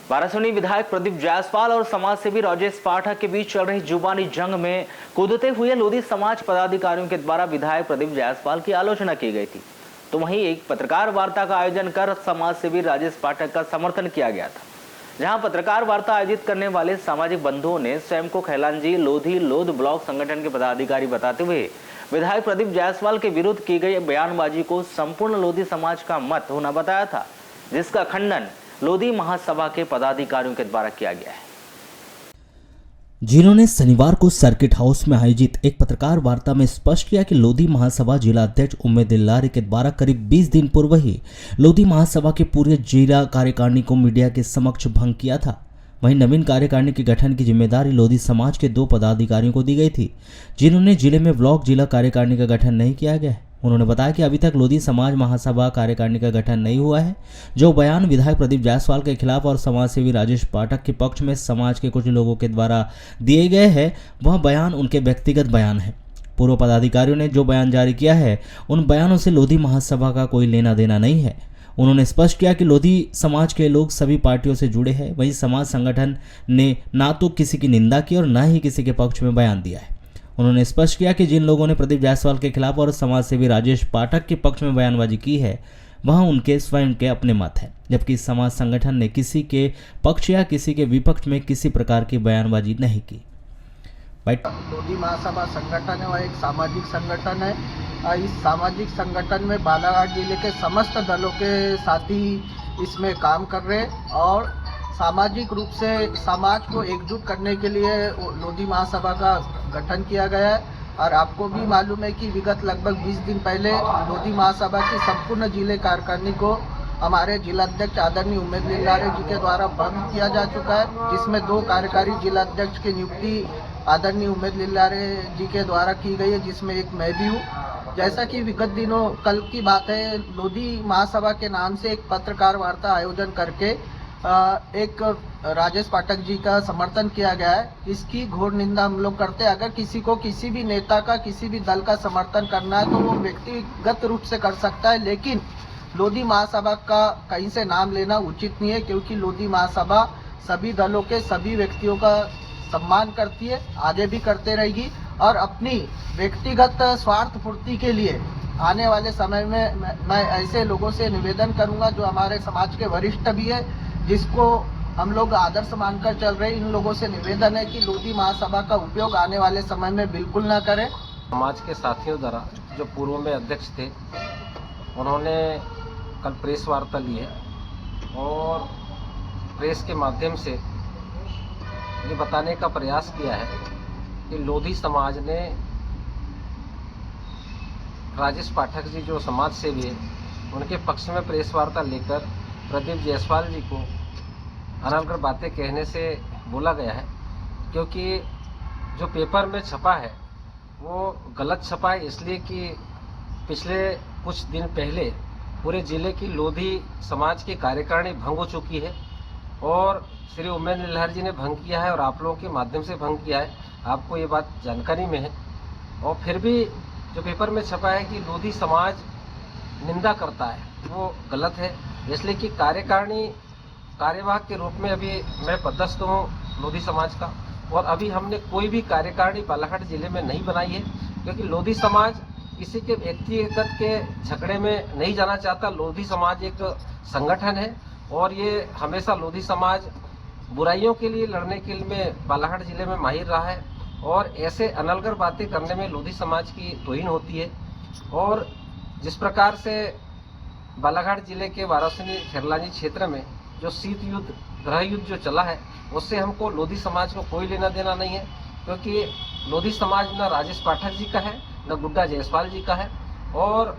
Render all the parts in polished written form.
वाराणसी विधायक प्रदीप जायसवाल और समाज सेवी राजेश पाठक के बीच चल रही जुबानी जंग में कूदते हुए लोधी समाज पदाधिकारियों के द्वारा विधायक प्रदीप जायसवाल की आलोचना की गई थी, तो वहीं एक पत्रकार वार्ता का आयोजन कर समाज सेवी राजेश पाठक का समर्थन किया गया था। जहां पत्रकार वार्ता आयोजित करने वाले सामाजिक बंधुओं ने स्वयं को खैलांजी लोधी लोध ब्लॉक संगठन के पदाधिकारी बताते हुए विधायक प्रदीप जायसवाल के विरुद्ध की गई बयानबाजी को संपूर्ण लोधी समाज का मत होना बताया था, जिसका खंडन लोधी महासभा के पदाधिकारियों के द्वारा किया गया है, जिन्होंने शनिवार को सर्किट हाउस में आयोजित एक पत्रकार वार्ता में स्पष्ट किया कि लोधी महासभा जिला अध्यक्ष उम्मेद लारी के द्वारा करीब 20 दिन पूर्व ही लोधी महासभा के पूरे जिला कार्यकारिणी को मीडिया के समक्ष भंग किया था। वहीं नवीन कार्यकारिणी के गठन की जिम्मेदारी लोधी समाज के 2 पदाधिकारियों को दी गई थी, जिन्होंने जिले में ब्लॉक जिला कार्यकारिणी का गठन नहीं किया गया है। उन्होंने बताया कि अभी तक लोधी समाज महासभा कार्यकारिणी का गठन नहीं हुआ है। जो बयान विधायक प्रदीप जायसवाल के खिलाफ और समाज सेवी राजेश पाठक के पक्ष में समाज के कुछ लोगों के द्वारा दिए गए हैं, वह बयान उनके व्यक्तिगत बयान है। पूर्व पदाधिकारियों ने जो बयान जारी किया है, उन बयानों से लोधी महासभा का कोई लेना देना नहीं है। उन्होंने स्पष्ट किया कि लोधी समाज के लोग सभी पार्टियों से जुड़े हैं। वहीं समाज संगठन ने ना तो किसी की निंदा की और ना ही किसी के पक्ष में बयान दिया है। उन्होंने स्पष्ट किया कि जिन लोगों ने प्रदीप जायसवाल के खिलाफ और समाज सेवी राजेश पाठक के पक्ष में बयानबाजी की है, वह उनके स्वयं के अपने मत है, जबकि समाज संगठन ने किसी के पक्ष या किसी के विपक्ष में किसी प्रकार की बयानबाजी नहीं की। लोधी महासभा संगठन है, वह एक सामाजिक संगठन है। इस सामाजिक संगठन में बालाघाट जिले के समस्त दलों के साथी इसमें काम कर रहे हैं और सामाजिक रूप से समाज को एकजुट करने के लिए लोधी महासभा का गठन किया गया है। और आपको भी मालूम है कि विगत लगभग 20 दिन पहले लोधी महासभा की संपूर्ण जिले कार्यकारिणी को हमारे जिलाध्यक्ष आदरणीय उम्मेद लारे जी के द्वारा भंग किया जा चुका है, जिसमें 2 कार्यकारी जिलाध्यक्ष की नियुक्ति आदरणीय उम्मेद लारे जी के द्वारा की गई है, जिसमें एक मैं भी हूँ। जैसा कि विगत दिनों कल की बात है, लोधी महासभा के नाम से एक पत्रकार वार्ता आयोजन करके एक राजेश पाठक जी का समर्थन किया गया है। इसकी घोर निंदा हम लोग करते हैं। अगर किसी को किसी भी नेता का किसी भी दल का समर्थन करना है तो वो व्यक्तिगत रूप से कर सकता है, लेकिन लोधी महासभा का कहीं से नाम लेना उचित नहीं है, क्योंकि लोधी महासभा सभी दलों के सभी व्यक्तियों का सम्मान करती है, आगे भी करते रहेगी और अपनी व्यक्तिगत स्वार्थ पूर्ति के लिए आने वाले समय में मैं ऐसे लोगों से निवेदन करूंगा जो हमारे समाज के वरिष्ठ भी है, जिसको हम लोग आदर्श मानकर चल रहे हैं। इन लोगों से निवेदन है कि लोधी महासभा का उपयोग आने वाले समय में बिल्कुल ना करें। समाज के साथियों द्वारा जो पूर्व में अध्यक्ष थे, उन्होंने कल प्रेस वार्ता ली है और प्रेस के माध्यम से ये बताने का प्रयास किया है कि लोधी समाज ने राजेश पाठक जी जो समाज सेवी है, उनके पक्ष में प्रेस वार्ता लेकर प्रदीप जायसवाल जी को अनर्गल बातें कहने से बोला गया है, क्योंकि जो पेपर में छपा है वो गलत छपा है। इसलिए कि पिछले कुछ दिन पहले पूरे ज़िले की लोधी समाज की कार्यकारिणी भंग हो चुकी है और श्री उम्मेद लारी जी ने भंग किया है और आप लोगों के माध्यम से भंग किया है। आपको ये बात जानकारी में है और फिर भी जो पेपर में छपा है कि लोधी समाज निंदा करता है, वो गलत है। इसलिए कि कार्यकारिणी कार्यवाहक के रूप में अभी मैं पदस्थ हूँ लोधी समाज का और अभी हमने कोई भी कार्यकारिणी बालाघाट जिले में नहीं बनाई है, क्योंकि लोधी समाज किसी के व्यक्तिगत के झगड़े में नहीं जाना चाहता। लोधी समाज एक संगठन है और ये हमेशा लोधी समाज बुराइयों के लिए लड़ने के लिए बालाघाट जिले में माहिर रहा है और ऐसे अनलगर बातें करने में लोधी समाज की तौहीन होती है। और जिस प्रकार से बालाघाट जिले के वाराणसी खैरलांजी क्षेत्र में जो शीत युद्ध गृह युद्ध जो चला है, उससे हमको लोधी समाज को कोई लेना देना नहीं है, क्योंकि लोधी समाज न राजेश पाठक जी का है न गुड्डा जायसवाल जी का है। और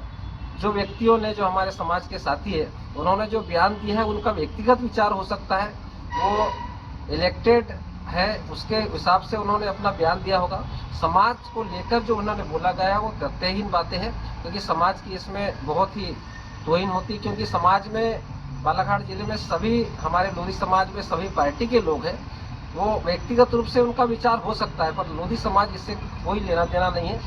जो व्यक्तियों ने जो हमारे समाज के साथी है, उन्होंने जो बयान दिया है उनका व्यक्तिगत विचार हो सकता है, वो इलेक्टेड है उसके हिसाब से उन्होंने अपना बयान दिया होगा। समाज को लेकर जो उन्होंने बोला गया है वो तथ्यहीन बातें हैं, क्योंकि समाज की इसमें बहुत ही तौहीन होती, क्योंकि समाज में बालाघाट जिले में सभी हमारे लोधी समाज में सभी पार्टी के लोग हैं। वो व्यक्तिगत रूप से उनका विचार हो सकता है, पर लोधी समाज इससे कोई लेना देना नहीं है।